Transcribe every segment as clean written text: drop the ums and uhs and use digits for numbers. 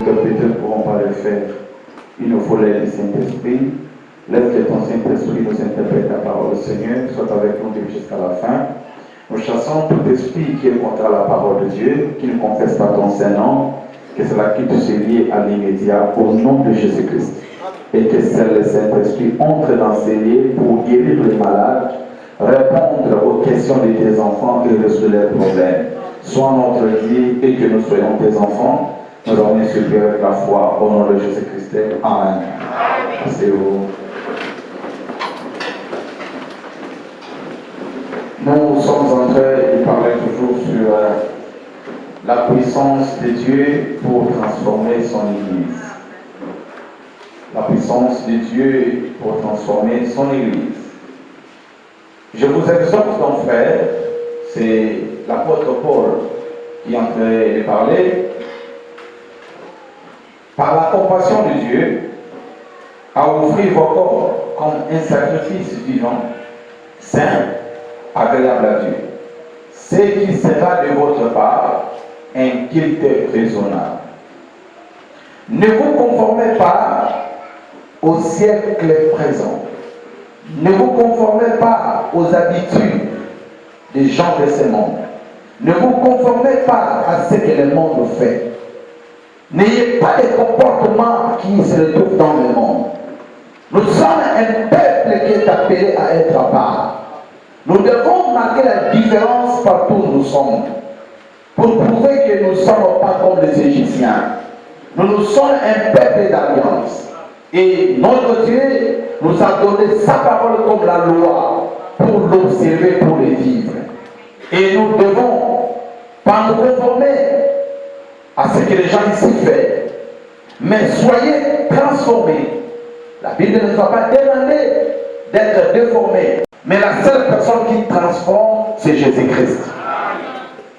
que peut-être ne pourrons pas le faire. Il nous faut l'aide du Saint-Esprit. Laisse que ton Saint-Esprit nous interprète la parole du Seigneur, soit avec nous jusqu'à la fin. Nous chassons tout esprit qui est contre la parole de Dieu, qui ne confesse pas ton Saint-Nom, que cela quitte se lier à l'immédiat au nom de Jésus-Christ. Et que seul le Saint-Esprit entre dans ces lieux pour guérir les malades, répondre aux questions de tes enfants et résoudre leurs problèmes. Sois notre vie et que nous soyons tes enfants. Nous avons supplié avec la foi au nom de Jésus-Christ. Amen. Asseyez-vous. Nous sommes en train de parler toujours sur la puissance de Dieu pour transformer son Église. La puissance de Dieu pour transformer son Église. Je vous exhorte donc, frère, c'est l'apôtre Paul qui est en train de parler, par la compassion de Dieu, à offrir vos corps comme un sacrifice vivant, saint, agréable à Dieu. Ce qui sera de votre part un culte raisonnable. Ne vous conformez pas au siècle présent. Ne vous conformez pas aux habitudes des gens de ce monde. Ne vous conformez pas à ce que le monde fait. N'ayez pas de comportements qui se retrouvent dans le monde. Nous sommes un peuple qui est appelé à être à part. Nous devons marquer la différence partout où nous sommes, pour prouver que nous ne sommes pas comme les Égyptiens. Nous sommes un peuple d'alliance. Et notre Dieu nous a donné sa parole comme la loi pour l'observer, pour le vivre. Et nous devons pas nous conformer à ce que les gens ici font, mais soyez transformés. La Bible ne nous a pas demandé d'être déformés, mais la seule personne qui transforme, c'est Jésus-Christ.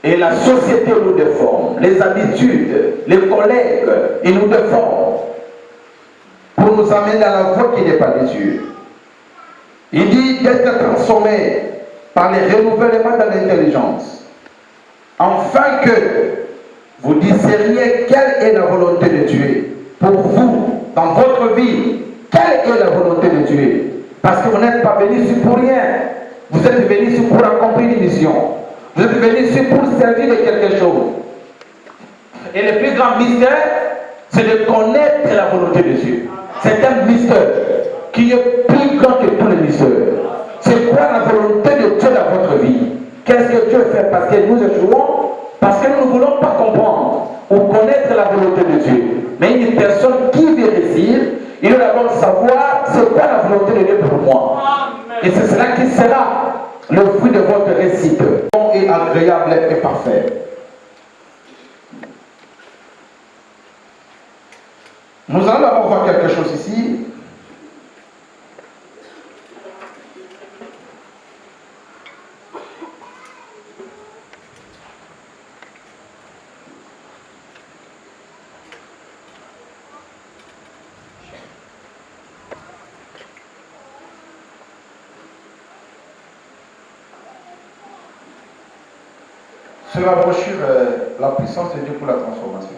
Et la société nous déforme, les habitudes, les collègues, ils nous déforment pour nous amener dans la voie qui n'est pas de Dieu. Il dit d'être transformé par les renouvellements de l'intelligence, afin que vous discerniez quelle est la volonté de Dieu pour vous, dans votre vie. Quelle est la volonté de Dieu? Parce que vous n'êtes pas venu ici pour rien. Vous êtes venu ici pour accomplir une mission. Vous êtes venu ici pour servir de quelque chose. Et le plus grand mystère, c'est de connaître la volonté de Dieu. C'est un mystère qui est plus grand que tous les mystères. C'est quoi la volonté de Dieu dans votre vie? Qu'est-ce que Dieu fait? Parce que nous échouons, parce que nous ne voulons pas comprendre ou connaître la volonté de Dieu. Mais une personne qui veut réussir, il doit d'abord savoir c'est quoi la volonté de Dieu pour moi. Et c'est cela qui sera le fruit de votre réussite. Bon et agréable et parfait. Nous allons d'abord voir quelque chose ici. Sur la brochure, la puissance de Dieu pour la transformation.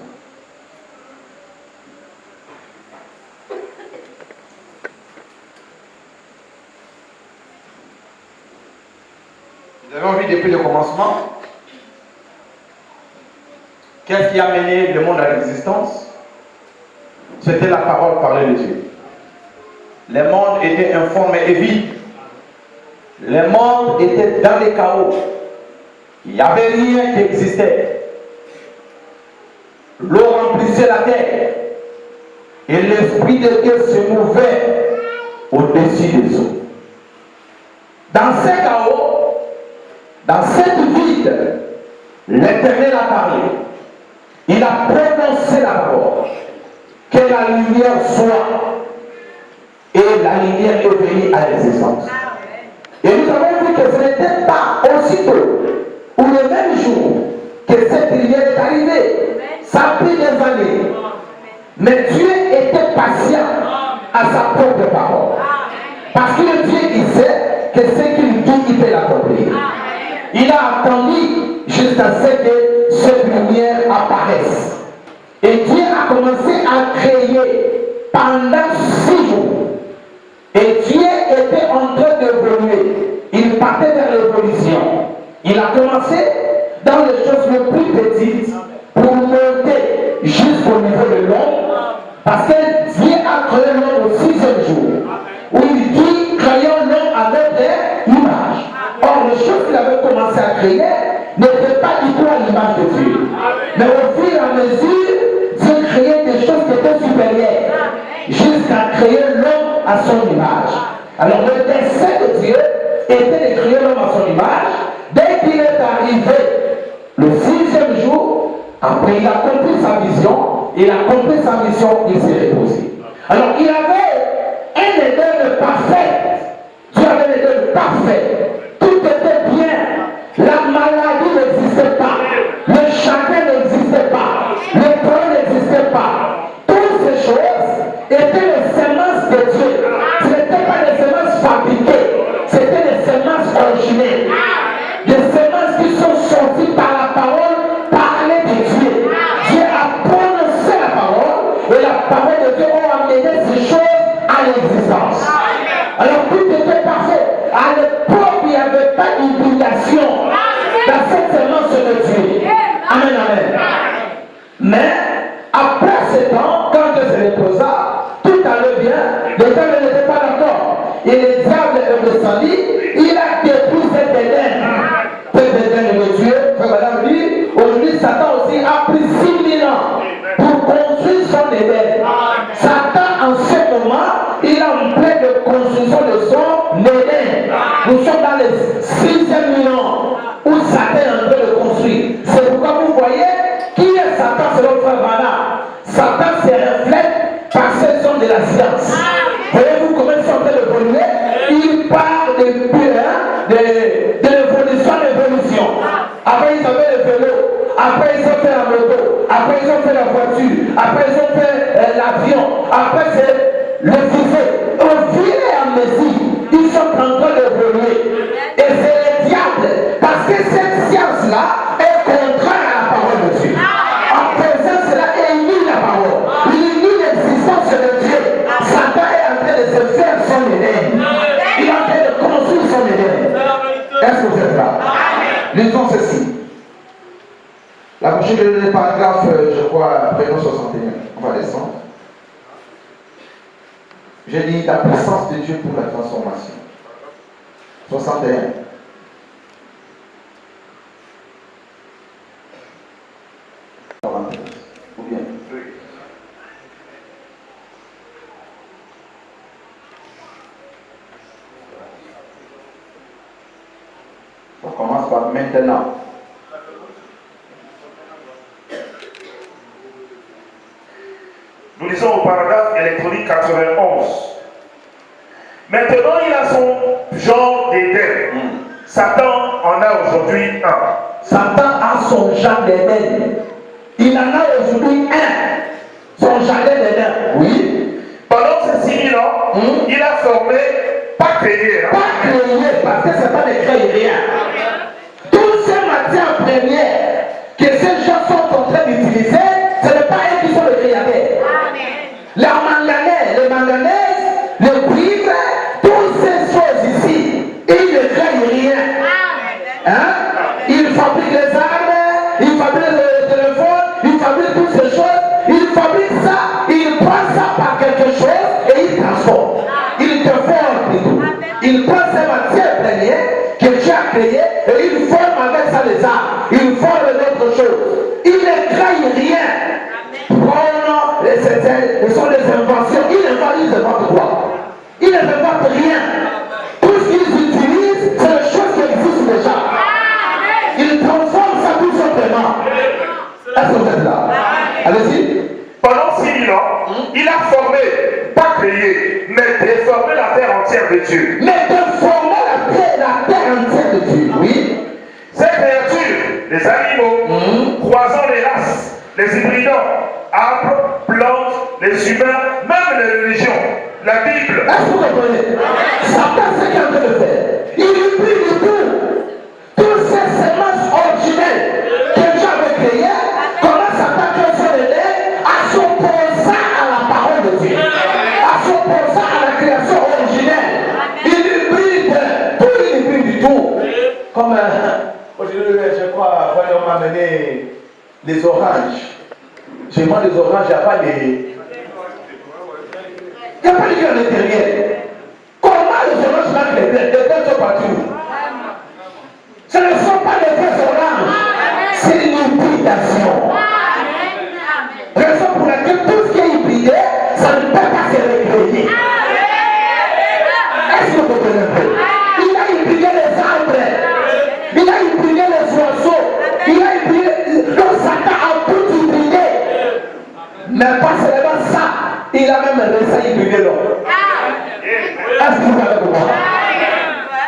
Vous avez envie depuis le commencement? Qu'est-ce qui a mené le monde à l'existence? C'était la parole parlée de Dieu. Le monde était informe et vide. Le monde était dans les chaos. Il n'y avait rien qui existait. L'eau remplissait la terre. Et l'Esprit de Dieu se mouvait au-dessus des eaux. Dans ce chaos, dans cette vide, l'Éternel a parlé. Il a prononcé la parole. Que la lumière soit. Et la lumière est venue à l'existence. Et nous avons vu que ce n'était pas aussitôt ou le même jour que cette lumière est arrivée. Ça a pris des années. Mais Dieu était patient à sa propre parole. Parce que Dieu, il sait que ce qu'il dit, il peut l'accomplir. Il a attendu jusqu'à ce que cette lumière apparaisse. Et Dieu a commencé Il a commencé dans les choses les plus petites pour monter jusqu'au niveau de l'homme. Parce que Dieu a créé l'homme au 6e jour. Où il dit, créons l'homme à notre image. Or, les choses qu'il avait commencé à créer n'étaient pas du tout à l'image de Dieu. Mais au fur et à mesure, Dieu créait des choses qui étaient supérieures. Jusqu'à créer l'homme à son image. Alors, le dessein de Dieu était de créer l'homme à son image. Dès qu'il est arrivé le 6e jour, après il a accompli sa vision, il a accompli sa mission, il s'est reposé. Alors il avait un Éden parfait. Dieu avait un Éden parfait. Tout était bien. La maladie n'existait pas. Le chagrin n'existait pas. Le problème n'existait pas. Toutes ces choses étaient les semences de Dieu. Ce n'étaient pas des semences fabriquées. C'était des semences originelles. Des semences qui sont sorties par la parole parlée de Dieu. Dieu a prononcé la parole et la parole de Dieu a amené ces choses à l'existence. Alors tout était parfait. À l'époque, il n'y avait pas d'hybridation dans cette semence de Dieu. Amen, amen. Mais après ce temps, quand Dieu se reposa, tout allait bien. Le diable n'était pas d'accord. Et le diable est descendu, il a détruit cet Éden. Cet Éden de Dieu, frère madame dit, aujourd'hui Satan aussi a pris 6000 ans pour construire son Éden. Satan en ce moment, il est en pleine construction de son Éden. Nous sommes dans les 6e millénaire où Satan est en train de construire. C'est pourquoi vous voyez qui est Satan selon frère Bana. Satan se reflète par ces hommes de la science. Voyez-vous comment ils sont en train d'évoluer? Ils parlent de l'évolution à l'évolution. Après ils avaient le vélo, après ils ont fait la moto, après ils ont fait la voiture, après ils ont fait l'avion, après c'est le fusée. Au fur et à mesure, ils sont en train d'évoluer. Et c'est le diable, parce que cette science-là est contraire à la parole de Dieu. En présent, cela élimine la parole. Il élimine l'existence de Dieu. Satan est en train de se faire son Éden. Il est en train de construire son Éden. Est-ce que vous êtes là? Lisons ceci. La prochaine des paragraphes, je crois, prénom 61. On va descendre. J'ai dit la puissance de Dieu pour la transformation. 61. Ou bien. On commence par maintenant. Nous lisons au paragraphe électronique 91. Maintenant, il a son genre d'Éden. Satan en a aujourd'hui un. Satan a son genre d'Éden. Il en a aujourd'hui un. Son jardin d'Éden. Oui. Pendant ces 6000 ans, il a formé, pas créé. Pas créé, parce que c'est pas de créer rien. Toutes ces matières premières que ces gens sont en train d'utiliser, ce n'est pas eux qui sont les créateurs. La manganèse, le manganèse, le cuivre, toutes ces choses ici, ils ne créent rien. Hein? Ils fabriquent les armes, ils fabriquent le téléphone, ils fabriquent toutes ces choses, ils fabriquent ça, ils prennent ça par quelque chose et ils transforment. Ils te forment plutôt. Ils prennent ces matières premières que tu as créées et ils forment avec ça les armes. Ils forment d'autres choses. Ils ne créent rien. Ce sont des inventions. Ils inventent quoi? Ils n'inventent rien. Tout ce qu'ils utilisent, c'est des choses qui existent déjà. Ils transforment ça tout simplement. Est-ce que vous êtes là? Allez-y. Pendant 6000 ans, il a formé, pas créé, mais déformé la terre entière de Dieu. Mais déformer la terre entière de Dieu, oui. Ces créatures, les animaux, croisant les races, les hybridants, arbres, plantes, les humains, même les religions, la Bible. Est-ce que vous comprenez? Satan, c'est ce qu'il est en train de faire. Il hybride tout. Toutes ces semences originelles que Dieu avait créées, comment Satan crée son Éden à s'opposant à la parole de Dieu, à s'opposant à la création originelle. Il hybride tout, il hybride tout. Comme je crois, voilà, on m'a amené des oranges. Je mange des oranges, il n'y a pas de... Il n'y a pas de vie à l'intérieur. Comment les oranges marquent les graines? Les graines sont partout. Ce ne sont pas des vraies oranges. C'est une hybridation. Raison pour laquelle tout ce qui est hybridé, ça ne peut pas se réveiller. Est-ce que vous comprenez un peu? Il a hybridé les arbres. Il a hybridé les oiseaux. Il a hybridé... Donc Satan a tout hybridé. Mais pas seulement ça. Il a même réussi à hybrider l'homme. Est-ce que vous avez compris?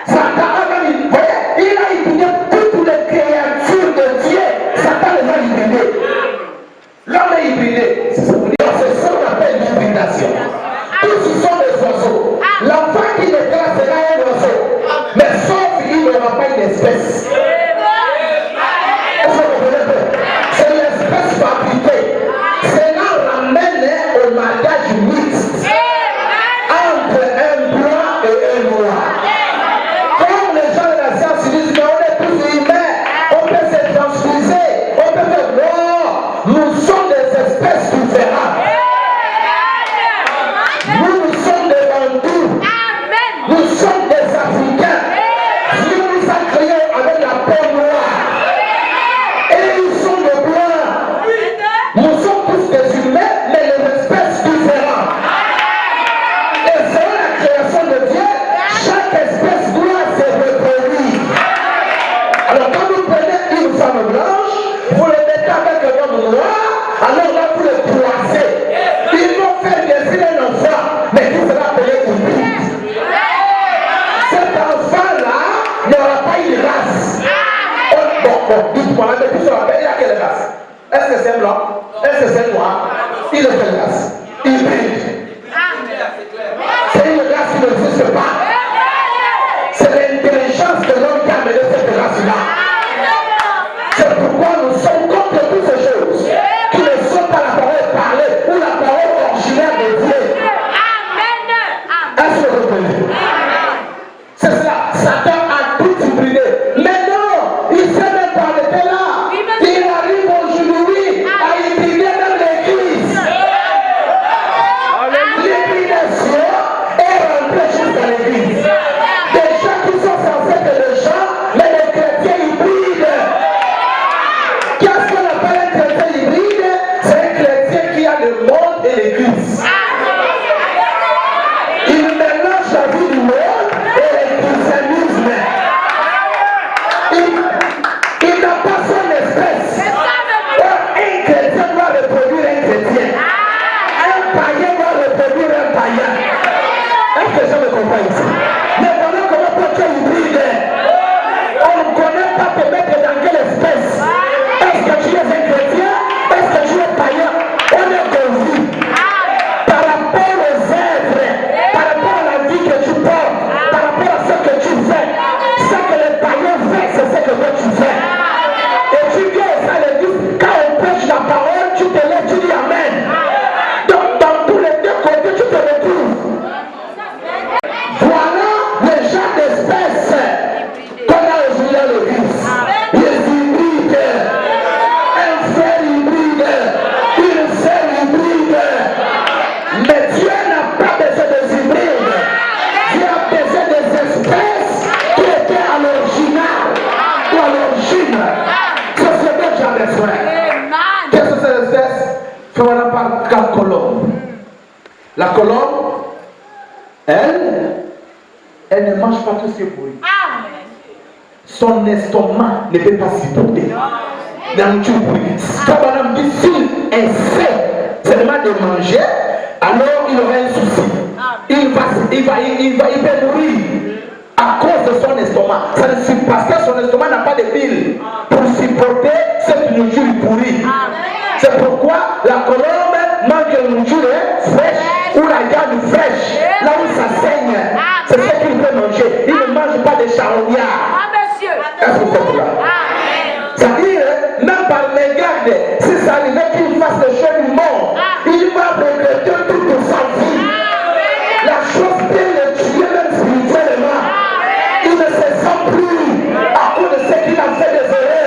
Satan a même... Vous voyez, il a hybridé toutes les créatures de Dieu. Satan les a hybridées. L'homme est hybridé. C'est ce qu'on appelle l'hybridation. Tous sont des oiseaux. L'enfant qui naîtra sera un oiseau. Mais sauf qu'il n'aura pas une espèce. Est-ce que vous comprenez? C'est l'espèce fabriquée. Cela ramène au mariage mixte entre un blanc et un noir. Comme les gens de la science disent, mais on est tous humains, on peut se transfuser, on peut faire non, nous sommes des espèces différentes. Nous sommes des Bantous. Nous sommes des Africains. Dieu nous a créés avec la peau noire. Et ils sont des blancs. Nous sommes tous des humains, mais des espèces différentes. Et selon la création de Dieu, chaque espèce doit se reproduire. Alors quand vous prenez une femme blanche, vous le mettez avec un homme noir, alors là vous le croisez. Ils vont faire défiler un enfant, mais qui sera appelé hybride. Cet enfant-là n'aura pas une race. Bon, dites-moi, mais qui sera appelé, il a quelle race? Est-ce que c'est blanc? Est-ce que c'est noir? Il est quelle race? Hybride. C'est une race qui n'existe pas. C'est l'intelligence de l'homme qui a amené cette race-là. C'est pourquoi nous sommes contre toutes ces choses qui ne sont pas la parole parlée ou la parole originaire de Dieu. Est-ce que vous comprenez? C'est cela. Satan a tout hybridé. Mais non, il s'est même pas arrêté là. Il arrive aujourd'hui à hybrider même l'église. L'hybridation est rentrée jusqu'à l'église. Des gens qui sont censés être des gens, mais des chrétiens hybrides. Qu'est-ce qu'on appelle un chrétien hybride? C'est un chrétien qui a le monde et l'église. Il mélange la vie du monde et le christianisme. Il n'a pas son espèce. Un chrétien doit reproduire un chrétien. Un païen doit reproduire un païen. Est-ce que je me comprends ici? Mais voilà comment toi tu es hybride. On ne connaît pas te mettre dans quelle espèce. Est-ce que tu es un chrétien? Est-ce que tu es païen? On est confus. Par rapport aux œuvres, par rapport à la vie que tu portes, par rapport à ce que tu fais, ce que les païens font, c'est ce que toi tu fais. Et tu viens à l'église, quand on prêche la parole, tu te lèves, tu dis Amen. Donc dans tous les deux côtés, tu te retrouves. Voilà le genre d'espèce qu'on a aujourd'hui à l'église. Les hybrides, un frère hybride, une sœur hybride. Mais Dieu n'a pas besoin des hybrides. Dieu a besoin des espèces qui étaient à l'original ou à l'origine. C'est ce dont j'ai besoin. Qu'est-ce que c'est l'espèce? Voilà par la colombe. La colombe, elle ne mange pas tout ce qui est pourri. Son estomac ne peut pas supporter la nourriture pourrie. Quand madame dit s'il essaie seulement de manger, alors il aura un souci. Il peut mourir à cause de son estomac. Ça ne suffit parce que son estomac n'a pas de bile pour supporter cette nourriture pourrie. C'est pourquoi la colombe mange une nourriture fraîche ou la viande fraîche, là où ça saigne. C'est ce qu'il peut manger. Il ne mange pas de charognard. Est-ce que vous êtes là? C'est-à-dire, même par mégarde, si ça arrivait qu'il fasse le choix du monde, il va regretter toute sa vie. La chose peut le tuer même spirituellement. Il ne se sent plus à cause de ce qu'il a fait des erreurs.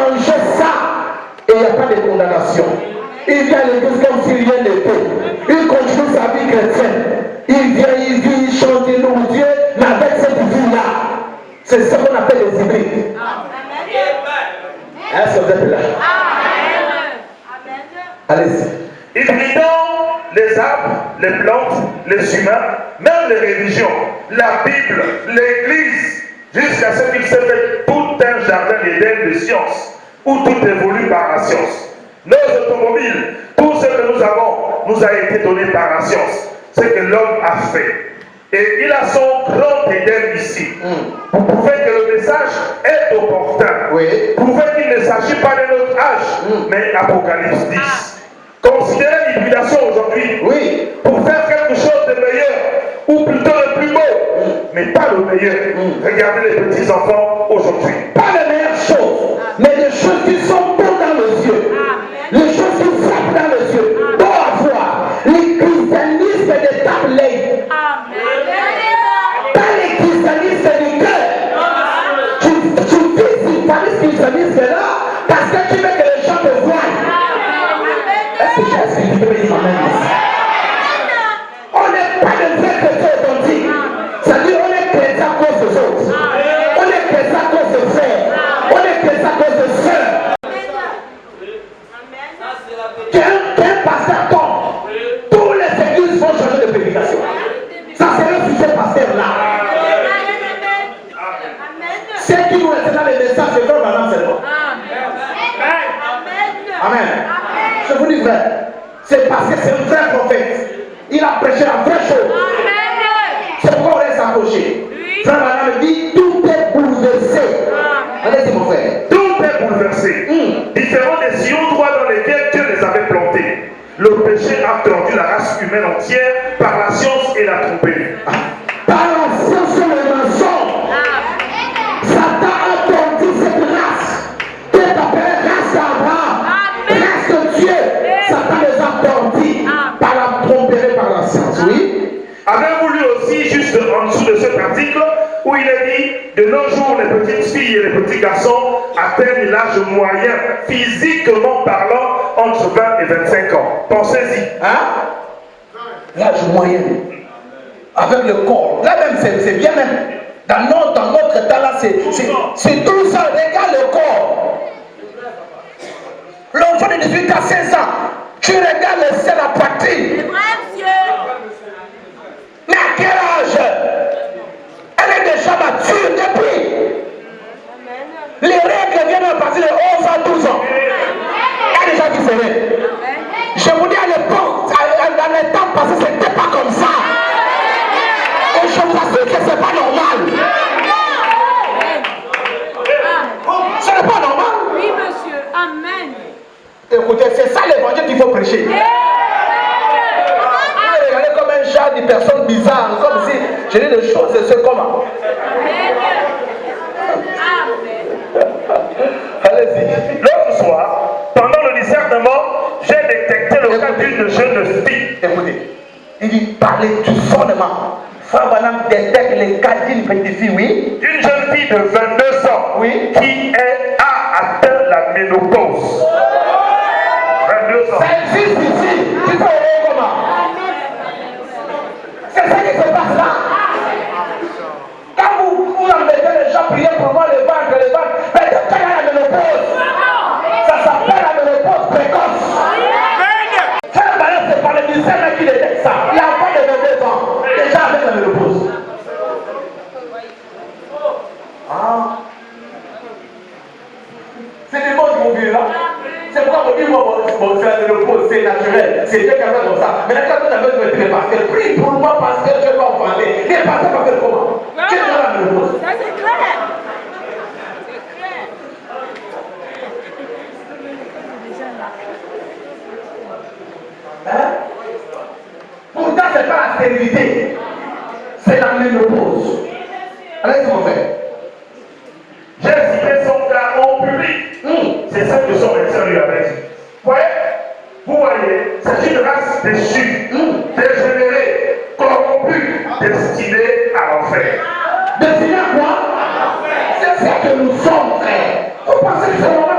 manger ça et il n'y a pas de condamnation. Il vient à l'église comme si rien n'était. Il continue sa vie chrétienne. Il vient, il vit, il chante, il loue Dieu, mais avec cette vie-là, c'est ce qu'on appelle les hybrides. Est-ce que vous êtes là? Allez-y. Hybridant les arbres, les plantes, les humains, même les religions, la Bible, l'Église, jusqu'à ce qu'il se fait tout un jardin d'Éden de science, où tout évolue par la science. Nos automobiles, tout ce que nous avons, nous a été donné par la science. Ce que l'homme a fait. Et il a son grand Éden ici. Pour prouver que le message est opportun. Oui. Prouver qu'il ne s'agit pas de notre âge, mais Apocalypse 10. Considérez l'hybridation aujourd'hui, Oui. pour faire quelque chose de meilleur, ou plutôt le plus beau, mais pas le meilleur. Regardez les petits enfants aujourd'hui. Pas les meilleures choses, mais les choses qui sont bonnes dans les yeux. Les choses qui frappent dans les yeux. Pour avoir les christianistes des tablettes. Pas les christianistes du cœur. Tu vis ce christianisme là parce que tu veux que les gens te voient. Est-ce que Jésus peut dire amen? On n'est pas de vrais chrétiens authentiques. C'est-à-dire on est chrétien à cause des autres. On est chrétien à cause des frères. On est chrétien à cause des sœurs. Qu'un pasteur tombe, tous les églises vont changer de prédication. Ça c'est le sujet pasteur là. Ceux qui vont être dans les messages, c'est comme madame seulement. Amen. Je vous dis vrai. C'est parce que c'est un vrai prophète. Il a prêché la vraie chose. C'est pourquoi on reste accroché. Frère madame dit tout est bouleversé. Allez-y mon frère. Tout est bouleversé. Différents des sillons droits dans lesquels Dieu les avait plantés. Le péché a tordu la race humaine entière par la science et la tromperie. Par la science et le mensonge. Satan a tordu cette race. Qui est appelée race d'Abraham. Race de Dieu. Satan les a tordus par la tromperie, par la science. Oui. Avez-vous lu aussi, juste en dessous de cet article, où il est dit, de nos jours, les petites filles et les petits garçons atteignent l'âge moyen, physiquement parlant, entre 20 et 25 ans. Pensez-y. Hein? L'âge moyen. Avec le corps. Là même, c'est bien même. Dans notre état là, c'est tout ça. Regarde le corps. L'enfant de 18 à 16 ans, tu regardes le sein, la poitrine. Mais à quel âge? Elle est déjà mature depuis. Les règles viennent à partir de 11 à 12 ans. Elle est déjà différente. Je vous dis à l'époque, dans les temps passés, c'était pas comme ça. Et je vous assure que c'est pas normal. Ce n'est pas normal. Oui, monsieur. Amen. Écoutez, c'est ça l'évangile qu'il faut prêcher. Regardez comme un genre de personnes bizarres, comme si je dis des choses de ce comment. Allez-y. L'autre soir, pendant le discernement, j'ai détecté le cas d'une jeune fille. Écoutez, il dit parler du fondement. Frère Branham détecte les cas d'une petite fille, oui. Une jeune fille de 22 ans, Oui. qui a atteint la ménopause. 22 ans. Ça existe ici. Tu peux voir comment? C'est ça qui se passe là. Quand vous embêtez les gens, priez pour moi, les ventres, mais quand il y a la ménopause, ça s'appelle la ménopause précoce. Frère Branham, c'est par le ministère qui détecte ça. Il y a un enfant de 22 ans, déjà avec la ménopause. C'est des mots qui vont vivre là. C'est pourquoi on dit, bon, c'est la ménopause, c'est naturel. C'est Dieu qui a fait comme ça. Mais quand on a besoin de prier, pasteur, prie pour moi parce que je vais en parler. Les pasteurs vont faire comment? Tu es dans la ménopause. Ça, c'est clair. C'est clair. Hein? Pourtant, ce n'est pas la stérilité. C'est la ménopause. Allez-y, mon frère. J'ai cité son cas au public. C'est ça que son médecin lui avait dit. Vous voyez, c'est une race déchue, dégénérée, corrompue, destinée à l'enfer. Destinée à quoi? C'est ça que nous sommes, frère. Vous pensez que c'est normal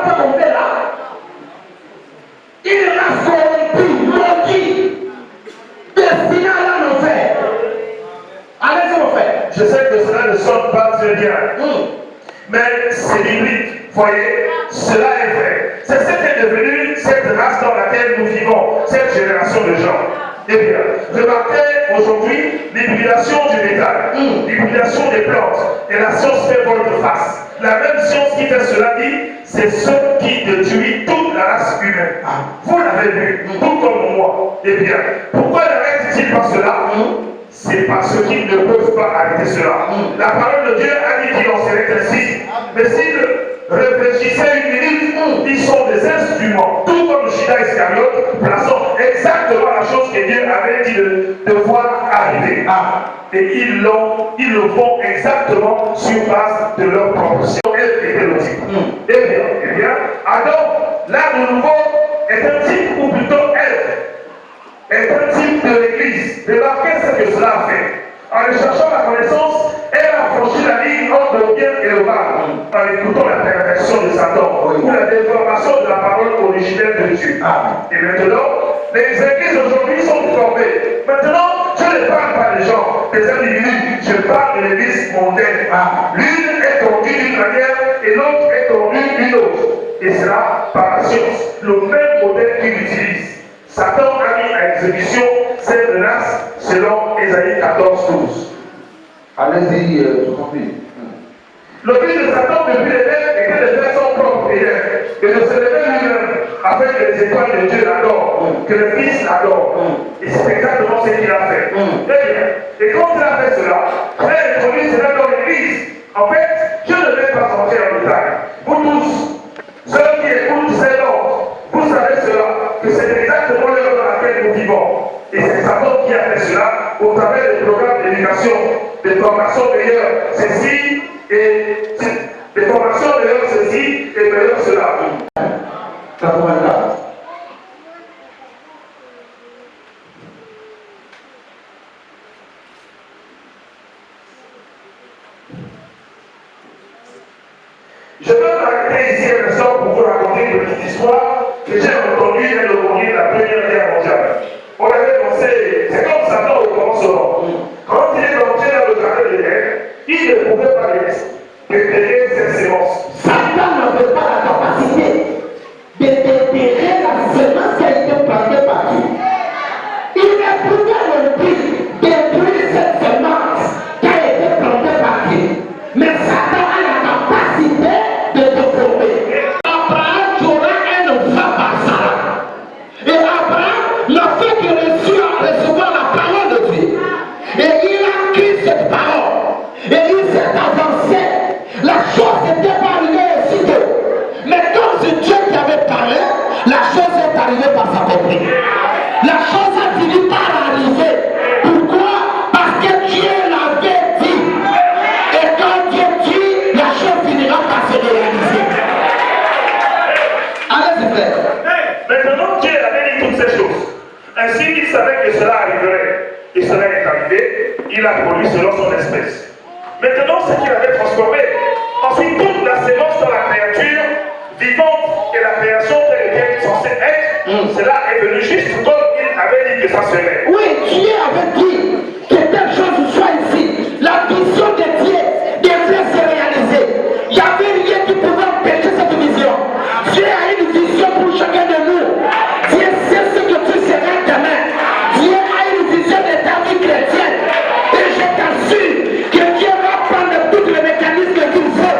laquelle nous vivons, cette génération de gens. Eh bien, remarquez aujourd'hui l'hybridation du métal, l'hybridation des plantes, et la science fait volte-face. La même science qui fait cela dit, c'est ce qui détruit toute la race humaine. Vous l'avez vu, tout comme moi. Eh bien, pourquoi n'arrête-t-il pas cela? C'est parce qu'ils ne peuvent pas arrêter cela. La parole de Dieu a dit qu'il en serait ainsi. Mais s'ils réfléchissaient une minute, ils sont des instruments, tout comme Judas Iscariote, plaçant exactement la chose que Dieu avait dit de voir arriver. Et ils le font exactement sur base de leur propre science. Et eh bien, Adam, là de nouveau, est un type, ou plutôt est un type de l'Église. Remarquez ce que cela a fait. En recherchant la connaissance, elle a franchi la ligne entre le bien et le mal, en écoutant la perversion de Satan, ou la déformation de la parole originelle de Dieu. Et maintenant, les églises aujourd'hui sont formées. Maintenant, je ne parle pas des gens, des individus, je parle de l'église mondaine. L'une est tordue d'une manière et l'autre est tordue d'une autre. Et cela par la science, le même modèle qu'il utilise. Satan a mis à exécution cette menace selon Ésaïe 14:12. Allez-y, tout compris. Le but de Satan depuis l'éternel était de faire son propre prière et de se lever lui-même afin que les étoiles de Dieu l'adorent, que le Fils l'adore. Et c'est exactement ce qu'il a fait. Et quand il a fait cela, il a introduit cela dans l'Église. En fait, je ne vais pas entrer en détail. Vous tous, ceux qui écoutent ces ordres, vous savez cela, que c'est exactement l'heure dans laquelle nous vivons. Et c'est Satan qui a fait cela au travers des programmes d'éducation, des formations meilleures, ceci et des formations meilleures, ceci et meilleures cela. 84. Je peux m'arrêter ici un instant pour vous raconter une petite histoire que j'ai entendue dès le premier de la Première Guerre mondiale. On avait pensé, c'est comme Satan au commencement. Quand il est entré dans le jardin d'Éden, il ne pouvait pas déterrer ses semences. Satan n'avait pas la capacité de déterrer la semence qui a été plantée par Dieu. Il ne pouvait non plus détruire cette semence qui a été plantée par Dieu. Mais Satan a la capacité de développer. Abraham jouera un enfant par Sarah. Et Abraham n'a fait que recevoir la parole de Dieu. Et il a pris cette parole. Et il s'est avancé. La chose n'était pas arrivée aussitôt. Mais comme c'est Dieu qui avait parlé, la chose est arrivée par sa compris. La chose a fini par arriver. Pourquoi? Parce que Dieu l'avait dit. Et quand Dieu dit, la chose finira par se réaliser. Allez, frère. Maintenant, Dieu avait dit toutes ces choses. Ainsi, il savait que cela arriverait. Et cela est arrivé. Il a produit selon son espèce. Maintenant, ce qu'il avait transformé. Ensuite, toute la sémence dans la créature vivante et la création telle était censée être, cela est venu juste comme il avait dit que ça serait. Oui, Dieu avait dit que telle chose soit ici. La vision de Dieu devait se réaliser. Il n'y avait rien qui pouvait empêcher cette vision. Dieu a une vision pour chacun de nous. Dieu sait ce que tu seras demain. Dieu a une vision de ta vie chrétienne. Et je t'assure que Dieu va prendre tous les mécanismes qu'il veut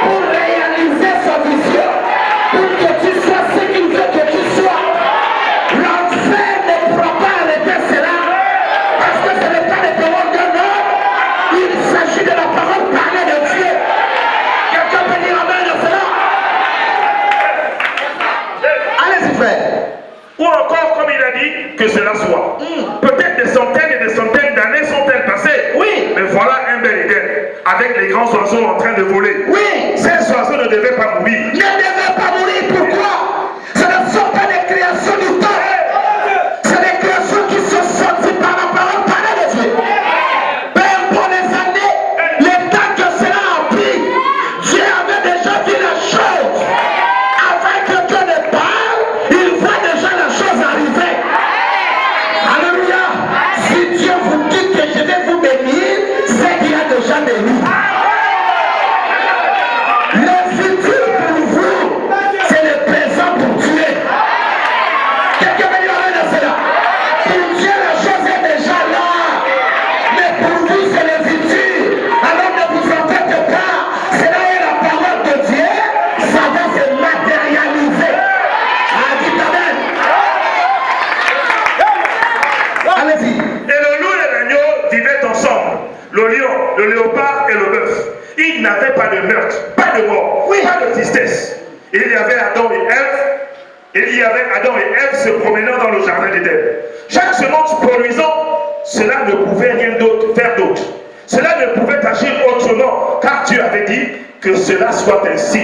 pour réaliser sa vision. Pour que tu sois ce qu'il veut que tu sois. L'enfer ne pourra pas arrêter cela. Parce que ce n'est pas les paroles d'un homme. Il s'agit de la parole parlée de Dieu. Quelqu'un peut dire amen à cela? Allez-y, frère. Ou encore, comme il a dit, que cela soit. Peut-être des centaines et des centaines d'années sont-elles passées. Oui. Mais voilà un bel Éden, avec les grands oiseaux en train de voler. Oui. Ces oiseaux ne devaient pas mourir. Ne devait pas mourir. Pourquoi? Ce ne sont pas des créations du temps. C'est des créations qui sont sorties par la parole parlée de Dieu. Père, pour les années, le temps que cela a pris, Dieu avait déjà dit la chose. Avant que Dieu ne parle, il voit déjà la chose arriver. Alléluia. Si Dieu vous dit que je vais vous bénir, c'est qu'il a déjà béni. Le futur pour vous il y avait Adam et Ève se promenant dans le jardin d'Éden. Chaque semence produisant, cela ne pouvait rien d'autre faire d'autre. Cela ne pouvait agir autrement, car Dieu avait dit que cela soit ainsi.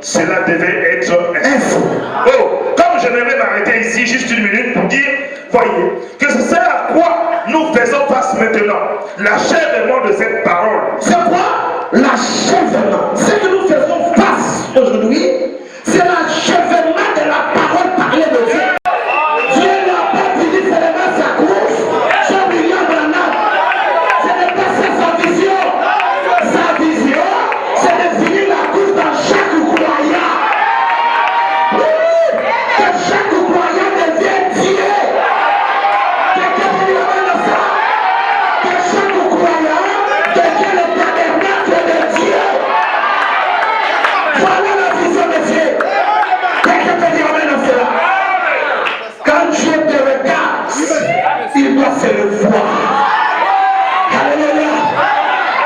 Cela devait être ainsi. Oh, comme j'aimerais m'arrêter ici juste une minute pour dire, voyez, que c'est ça à quoi nous faisons face maintenant. L'achèvement de cette parole. C'est quoi l'achèvement? Ce que nous faisons face aujourd'hui, c'est l'achèvement de la parole parlée de Dieu. Dieu n'a pas fini seulement sa course sur William Branham. Ce n'est pas sa vision. Sa vision, c'est de finir la course dans chaque croyant. Oui, que chaque croyant devienne Dieu. Quelqu'un peut dire amen à ça? Que chaque croyant devienne le tabernacle de Dieu. Voilà la vision de Dieu. Quelqu'un peut dire amen à cela? Quand Dieu te regarde, il doit se le voir. Alléluia.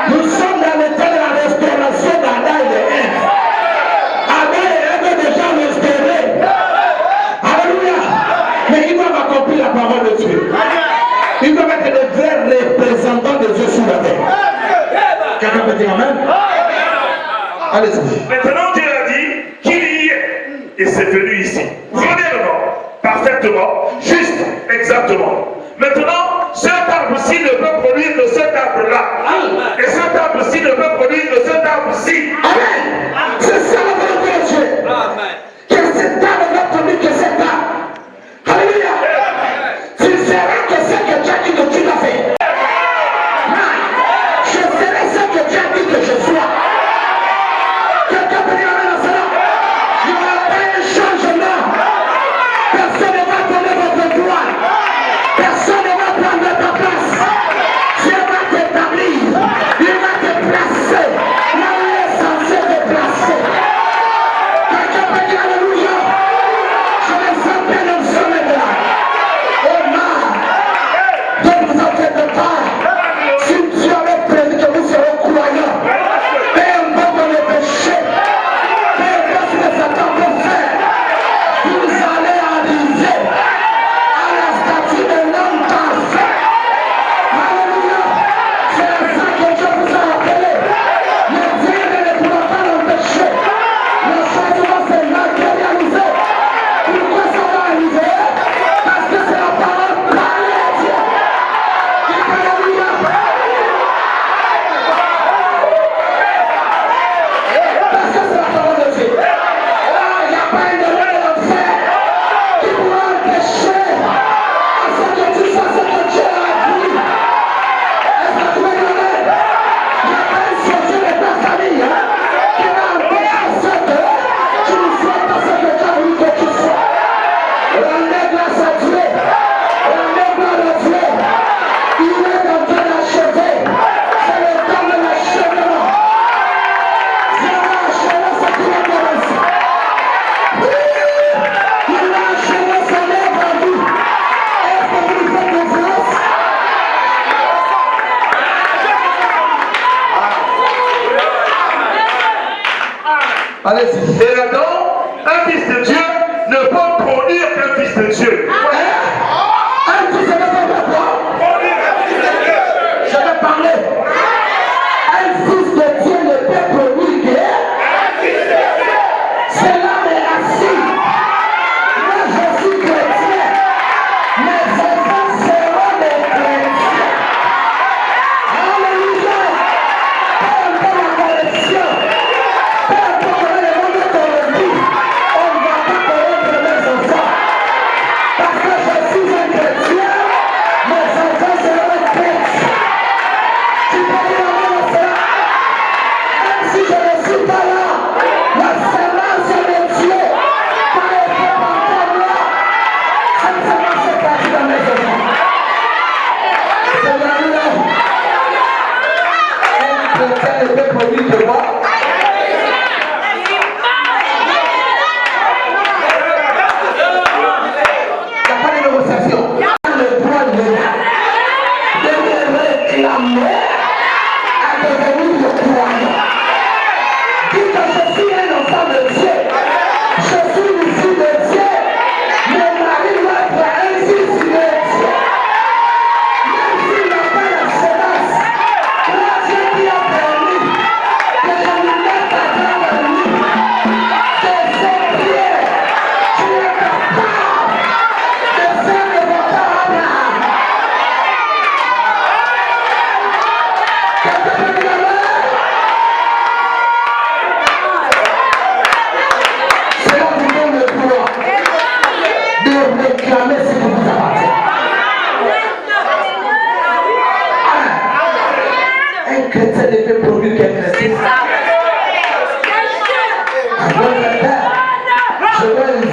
Nous sommes dans le temps de la restauration d'Adam et Ève. Adam et Ève est déjà restaurés. Alléluia. Mais ils doivent accomplir la parole de Dieu. Ils doivent être des vrais représentants de Dieu sur la terre. Quelqu'un peut dire amen? Allez-y. Maintenant, Dieu a dit qu'il y est. Et c'est venu ici. Premièrement, parfaitement, juste, exactement. Maintenant, cet arbre-ci ne peut produire que cet arbre-là. Et cet arbre-ci ne peut produire que cet arbre-ci. Amen. C'est ça la volonté de Dieu. Amen. Que cet arbre ne produit que cet arbre. Alléluia. Tu feras que ce que tu as dit que tu l'as fait. Je serai ce que tu as dit que je sois. Quelqu'un peut dire amen à cela? Il n'y aura pas un changement. Personne ne va donner votre gloire. Personne ne va prendre ta place. Dieu va t'établir. Il va te placer là où il est censé te placer. Quelqu'un peut dire alléluia? Je vais sentir le sommet de là. Oh man, ne vous en faites pas. Si Dieu avait prévu que vous serez croyants, peu importe le péché, peu importe ce que Satan peut faire, vous allez arriver à la statue de l'homme parfait. Alléluia. C'est ça que Dieu vous a appelé. Le Dieu ne pourra pas l'empêcher. Le changement s'est matérialisé. Pourquoi ça va arriver? Parce que c'est la parole parlée à Dieu. Dites alléluia. Parce que c'est la parole de Dieu. Il n'y a pas une loi de l'enfer qui pourra empêcher à ce que tu fasses ce que Dieu a dit. Est-ce que tu me connais? Il n'y a pas une sortie de ta famille qui va empêcher ce que tu ne sois pas ce que tu as voulu que tu sois. Rendez grâce à Dieu. Rendez gloire à Dieu. Il est en train d'achever. C'est le temps de l'achèvement. Dieu va achever ce qu'il a commencé. Oui, il va achever son œuvre en vous. Est-ce que vous lui faites confiance? Allez-y. Et Adam, un fils de Dieu, ne peut produire qu'un fils de Dieu. Un fils de Dieu ne peut pas. Je vais parler. Un fils de Dieu ne peut produire que c'est l'âme est assis. Moi je suis chrétien. Mes enfants seront des chrétiens. Alléluia. Peu importe la correction. Peu importe le monde qu'on vit. On ne va pas corrompre mes enfants. Parce que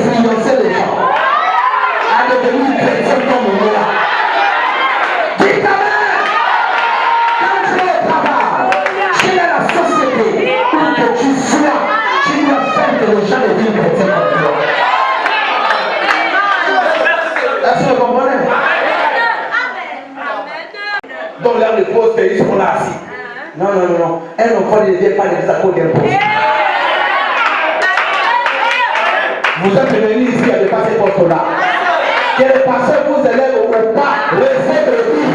d'influencer les gens à devenir chrétiens comme moi. Dites amen. Quand tu es au travail, tu es dans la société, où que tu sois, tu dois faire que les gens deviennent chrétiens comme toi. Est-ce que vous comprenez? Donc là, les postes, ils sont là assis. Non. Un enfant ne vient pas de l'église à cause d'un poste. Vous êtes venus ici à dépasser ce poste-là. Que le pasteur vous élève ou pas, restez debout.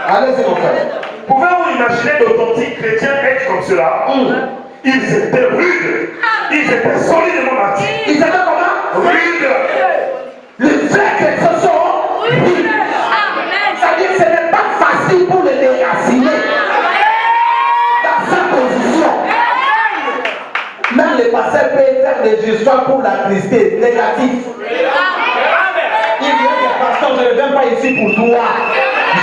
Allez-y, mon frère. Pouvez-vous imaginer d'authentiques chrétiens être comme cela? Ils étaient rudes. Ils étaient solidement bâtis. Ils étaient comment? Rudes. Les vrais chrétiens sont rudes. C'est-à-dire que ce n'est pas facile pour les déraciner dans sa position. Même les pasteurs peuvent faire des histoires pour la tristesse négative. Il dit que pasteur, je ne viens pas ici pour toi.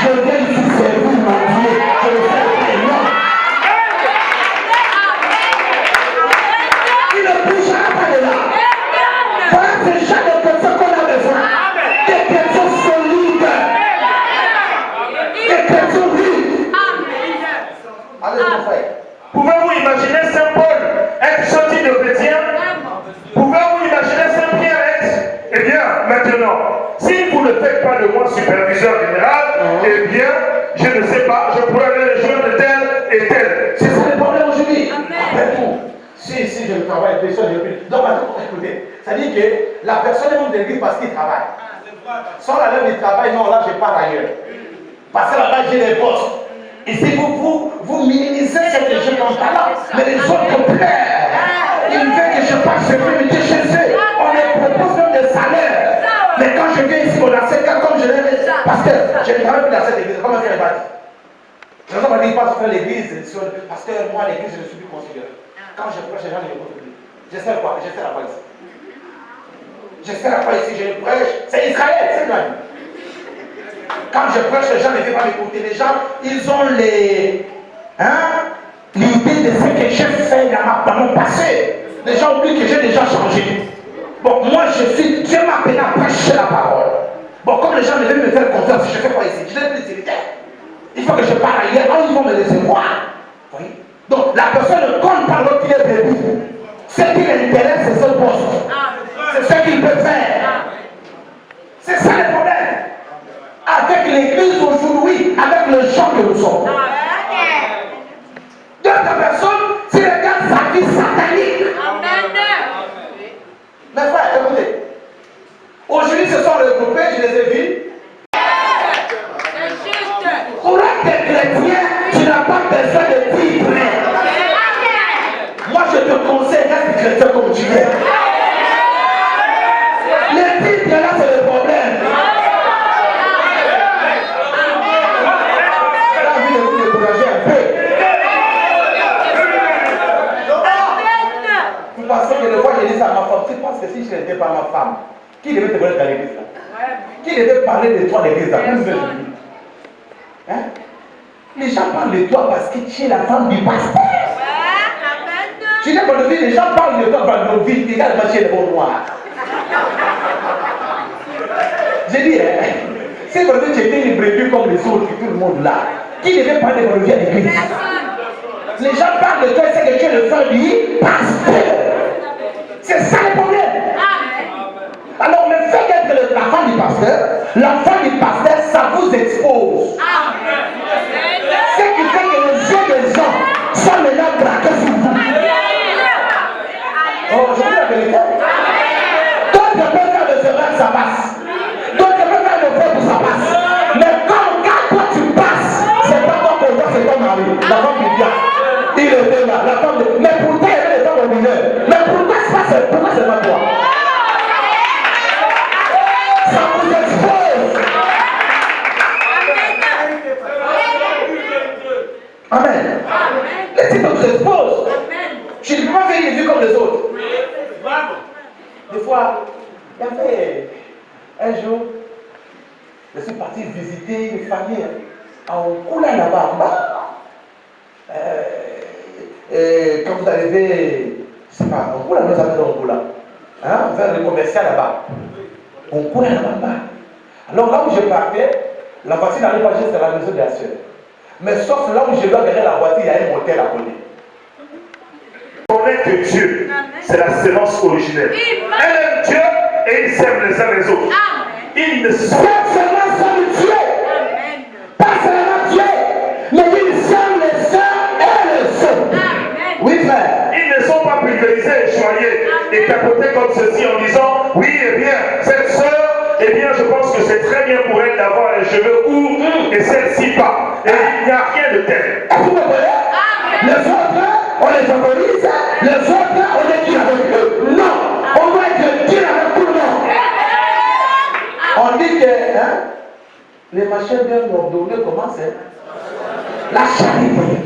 Je viens ici servir mon Dieu. Je ne fais pas non. Il ne bougera pas de là. Voilà ce genre de personnes qu'on a besoin. Des chrétiens solides. Des chrétiens rudes. Allez, mon frère. Pouvez-vous imaginer Saint Paul être ce type de chrétien? Pouvez-vous imaginer Saint Pierre être? Eh bien, maintenant, si vous ne faites pas de moi superviseur général, eh bien, je ne sais pas, je pourrais aller les jours de tel et tel. C'est ça le problème aujourd'hui. Après tout, si je ne travaille pas, donc écoutez, ça dit que la personne est membre de l'église parce qu'il travaille. Sans la lèvre du travail, non, là je pars ailleurs. Parce que là-bas j'ai des postes. Ici vous minimisez cette jeune talent, mais les autres pleurent. Ils veulent que je passe ce premier chez eux. On les propose même des salaires. Mais quand je viens ici, on a 5 ans, comme je l'ai dit, parce que je ne travaille plus dans cette église, comment faire les bâtis? Les gens m'ont dit, pas faire l'église, parce que moi, l'église, je ne suis plus considéré. Quand je prêche, les gens ne m'écoutent plus. J'espère quoi? J'espère à quoi ici? J'espère à quoi ici? Je prêche. C'est Israël, c'est moi. Quand je prêche, les gens ne viennent pas m'écouter. Les gens, ils ont l'idée de ce que j'ai fait dans mon passé. Les gens oublient que j'ai déjà changé. Bon, moi, Dieu m'a appelé à prêcher la parole. Bon, comme les gens ne veulent me faire confiance, je fais quoi ici? Je n'ai plus d'utilité. Il faut que je parle ailleurs. Ils vont me laisser voir. Oui. Donc, la personne ne compte pas l'autre qui est debout. Ce qui l'intéresse, c'est ce poste. C'est ce qu'il peut faire. C'est ça le problème. Avec l'église aujourd'hui, avec les gens que nous sommes. D'autres personnes, si regardent sa vie satanique. Mes frères, écoutez. Aujourd'hui, se sont regroupés, je les ai vus. Pour être chrétien, tu n'as pas besoin de titre. Moi, je te conseille d'être chrétien comme tu es. Les titres, là, c'est le problème. Là, vous me découragez un peu. Vous pensez que des fois, je dis ça à ma femme. Tu penses que si je n'étais pas ma femme, qui devait te connaître dans l'église là? Qui devait parler de toi à l'église là? Hein? Les gens parlent de toi parce que tu es la femme du pasteur. Tu n'es pas de vie, les gens parlent de toi dans nos vies. Regarde, tu es le bon noir. J'ai dit, si vraiment tu étais une brebis comme les autres, tout le monde là, qui devait parler de votre vie à l'église? Les gens parlent de toi, c'est que tu es le frère du pasteur. C'est ça le problème. Alors, le fait d'être la femme du pasteur, l'enfant du pasteur, ça vous expose. Ce qui fait que les yeux des gens sont maintenant braqués sur vous. Oh, je dis la vérité. D'autres peuvent faire de erreurs, ça passe. D'autres peuvent faire de fautes, ça passe. Mais quand toi tu passes, c'est pas ton conjoint, c'est ton mari. La femme qui vient. Il était là, la femme de... Mais pourtant, il y avait des femmes au mineur. Mais pourquoi c'est pas toi? Ça vous expose. Amen. Les titres vous exposent. Je ne peux pas faire les yeux comme les autres. Des fois, il y avait un jour, je suis parti visiter une famille en Oula là-bas en bas. Quand vous arrivez C'est pas, on court là, nous avons Angola. Hein, vers le commercial là-bas. On court là-bas. Alors là où je partais, la voiture n'allait pas jusqu'à la maison de la soeur. Mais sauf là où je dois garer la voiture, il y a un motel à côté. Connaît que Dieu, c'est la sémence originelle. Elle aime Dieu et ils s'aiment les uns les autres. Ils ne sont pas seulement Dieu, pas seulement Dieu, mais ils s'aiment les uns et les autres. Oui, frère. Ils ne sont pas pulvérisés et choyés et tapotés comme ceci en disant oui, eh bien, cette soeur, eh bien, je pense que c'est très bien pour elle d'avoir les cheveux courts et celle-ci pas. Et il n'y a rien de tel. Est-ce que vous voyez? Les autres, on les favorise, les autres, on est dur avec eux. Non, on doit être dur avec tout le monde. On dit que les machins bien ordonnés commencent. La charité.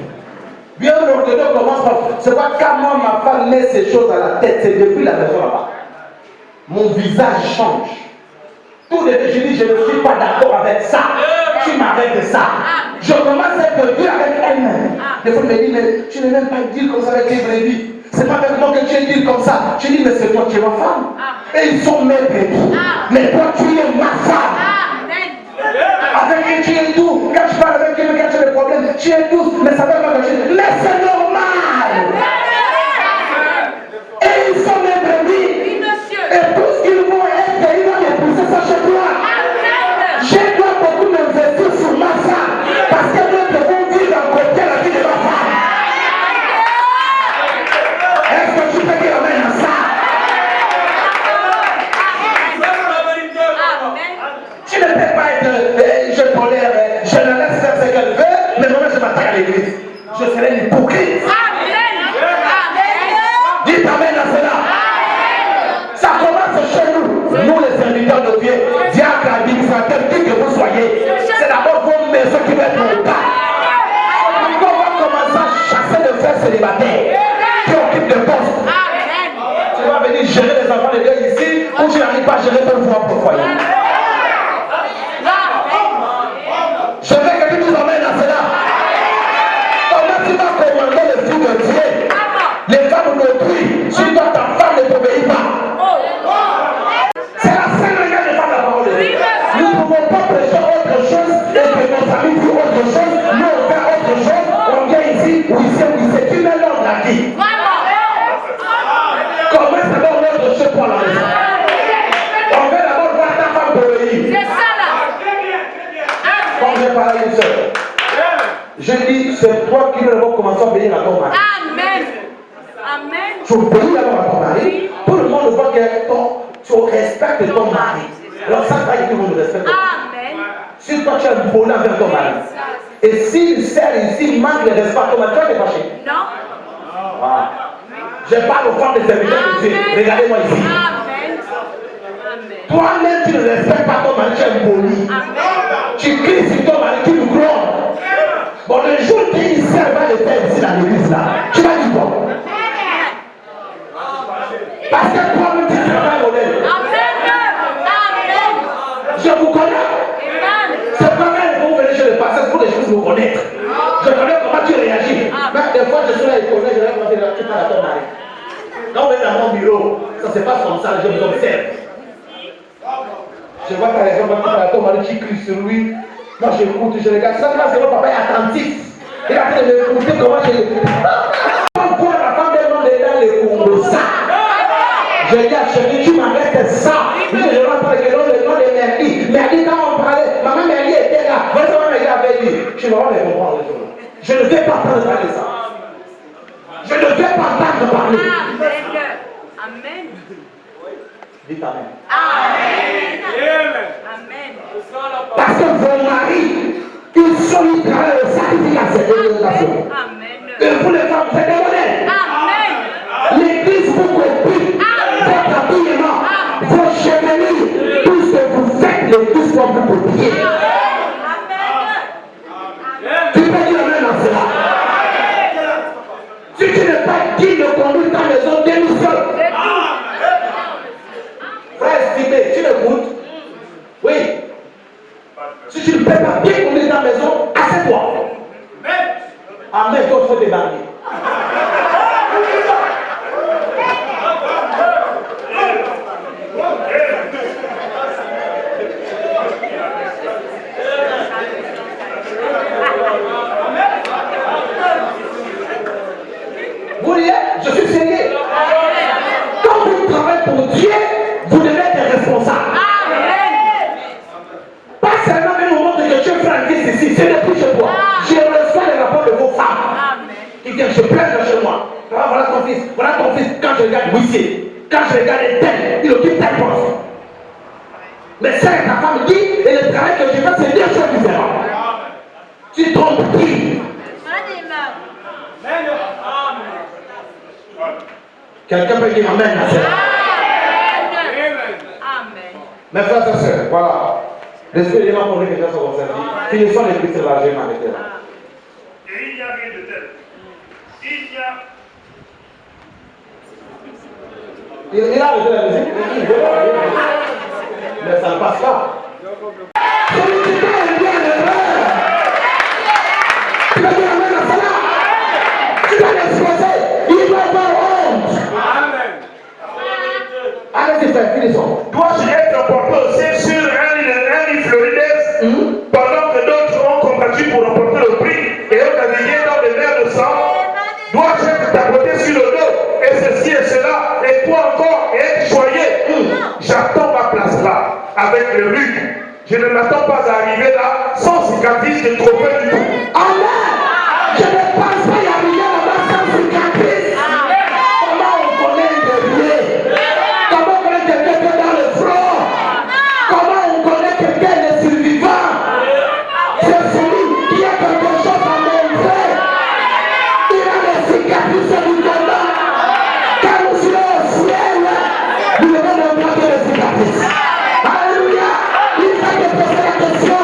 Bien ordonné commence par. C'est pas quand moi ma femme met ces choses à la tête, c'est depuis la maison là-bas. Mon visage change. Tout de suite, je dis, je ne suis pas d'accord avec ça. Tu m'arrêtes de ça. Je commence à être dur avec elle-même. Des fois, elle me dit, mais tu ne veux même pas dire comme ça avec les brebis. C'est pas avec moi que tu es dit comme ça. Je dis, mais c'est toi qui es ma femme. Et ils sont mes brebis. Mais toi, tu es ma femme. Avec qui tu es doux. Quand je parle avec quelqu'un, quand tu as des problèmes, tu es douce. Mais ça va pas marcher. Mais c'est normal. Et ils sont mes brebis. Et tout ce qu'ils vont être, ils vont épouser ça chez toi. Je dois beaucoup m'investir sur ma femme. Parce que nous devons vivre à côté de la vie de ma femme. Est-ce que tu peux dire amen à ça? Tu ne peux pas être, je tolère, je la laisse faire ce qu'elle veut, mais moi je m'attaque à l'église. Je serai l'hypocrite. Dites amen à cela. Ça commence chez nous. Nous les serviteurs de Dieu, diacres, administrateurs, qui que vous soyez, c'est d'abord vos maisons qui vont être au bas. On va commencer à chasser de frères célibataires qui occupent des postes. Tu vas venir gérer les enfants de Dieu ici ou tu n'arrives pas à gérer ton propre foyer. Je veux que tu nous emmènes à cela. Comment tu vas commander le fils de Dieu? Les femmes d'autrui, si toi ta femme ne t'obéit pas. C'est la seule manière de faire la parole de Dieu. Nous ne pouvons pas prêcher autre chose et que nos amis disent autre chose. Nous on fait autre chose. On vient ici, oui c'est une langue à qui? Comment ça va l'ordre chez toi à la maison? On veut d'abord voir ta femme t'obéir. Quand j'ai parlé à une soeur, je dis c'est toi qui dois commencer à obéir à ton mari. Amen. Amen. Tu obéis d'abord à ton mari. Tout le monde voit que tu respectes ton mari. Alors ça va être que vous le respectez. Amen. Si toi tu as un bonheur envers ton mari, et s'il sert ici, il manque le respect à ton mari, tu vas te fâcher. Non. Voilà. Je parle aux femmes des serviteurs de Dieu. Regardez-moi ici. Amen. Amen. Toi-même, tu ne respectes pas ton mari, tu es impoli. Tu cries sur ton mari, tu le grondes. Bon, le jour qu'il sert, va le faire ici dans l'église là. Tu vas dire quoi? Parce que toi-même, tu travailles au lait. Je vous connais. C'est pas quand vous venez chez le pasteur pour les choses vous connaître. Je connais comment tu réagis. Même des fois, je suis là, il connaît, je vais commencer là, tu parles à ton mari. Quand vous venez dans mon bureau, ça se passe comme ça, je vous observe. Je vois par exemple, tu parles à ton mari, tu cries sur lui. Moi, j'écoute, je regarde. Ça, c'est mon papa est attentif. Il a fait de m'écouter comment je pourquoi la femme est dans les combos ça? Je dis à chérie, tu m'arrêtes ça. Je rentre avec le nom de Merdi. Merdi, quand on parlait, maman Merdi était là. Voici maman Merdi avait dit. Je ne vais pas les comprendre. Je ne vais pas entendre parler de ça. Je ne vais pas entendre parler. Amen. Dites amen. Amen. Amen. Parce que vos maris, ils sont livrés au sacrifice à cette éducation. Amen. Et vous les femmes, c'est des modèles. Amen. L'église vous copie. Votre habillement, vos chevelures, tout ce que vous faites, l'église va vous copier. Tu peux dire amen à cela. Si tu n'es pas digne de conduire ta maison, démissionne. Frère estimé, tu m'écoutes? Oui. Si tu ne peux pas bien conduire ta maison, assieds-toi. Amen, toi, il faut te marier. suis sérieux. Quand vous travaillez pour Dieu, vous devez être responsable. Pas seulement un moment que Dieu fait un Christ ici, ce n'est plus chez toi. Je reçois les rapports de vos femmes. Qui viennent, je plains chez moi. Voilà ton fils, voilà ton fils. Quand je regarde Moïse, quand je regarde tel, il occupe tel poste. Mais ça, ta femme dit, et le travail que je fais, c'est deux choses différentes. Tu trompes qui? Quelqu'un peut dire Amen à ça. Mes frères et sœurs, voilà. L'esprit est là pour les gens sont conservés. Finissons les petits largement avec elle. Et il n'y a rien de tel. Il a arrêté la musique. Mais ça ne passe pas. Celui qui parle bien de l'heure. Tu vas dire Amen à cela. Tu dois l'exposer. Il doit avoir honte. Allez-y, frère, finissons. Dois-je être porté aussi sur un lit florides pendant que d'autres ont combattu pour remporter le prix et ont navigué dans les mers de sang? Dois-je être tapoté sur le dos et ceci et cela et toi encore et être joyeux? J'attends ma place là avec le ruc. Je ne m'attends pas à arriver là sans cicatrice de trophée du tout. Amen. Je ne pense pas y arriver là-bas sans cicatrice. Comment on connaît une guerrier? Comment on connaît quelqu'un qui est dans le front? Comment on connaît quelqu'un de survivant? C'est celui qui a quelque chose à montrer. Il a des cicatrices du combat. Car nous sommes au ciel. Nous devons montrer des cicatrices. Alléluia. Il va te poser la question.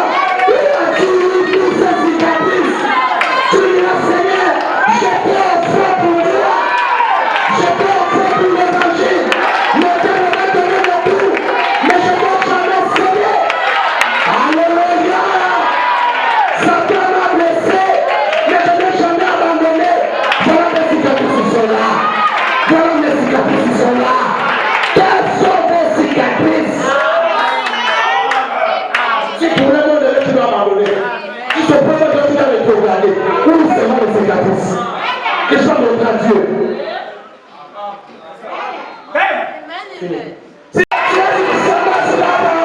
Il a toujours toutes ces cicatrices. Tu dis là, Seigneur, j'étais au fond pour toi. J'étais au fond pour l'évangile. Le Dieu m'a donné le tout. Mais je n'ai jamais cédé. Alléluia. Satan m'a blessé. Mais je n'ai jamais abandonné. Voilà mes cicatrices qui sont là. Voilà mes cicatrices qui sont là. Quelles sont vos cicatrices? Si pour le monde, tu dois abandonner. Si ce problème que tu dois rétrograder, où seront les cicatrices? Que je sois montré à Dieu. Tu as dit que ça passe là-bas.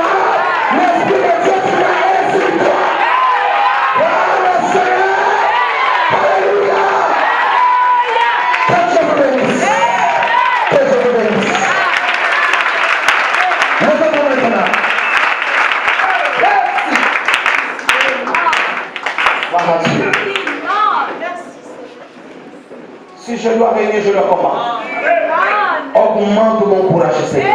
L'esprit de Dieu travaille sur toi. Voilà le Seigneur. Alléluia. Que Dieu vous bénisse. Que Dieu vous bénisse. Lève-toi maintenant. Voilà Dieu. Si je dois régner, je le commande. Augmente mon courage, Seigneur.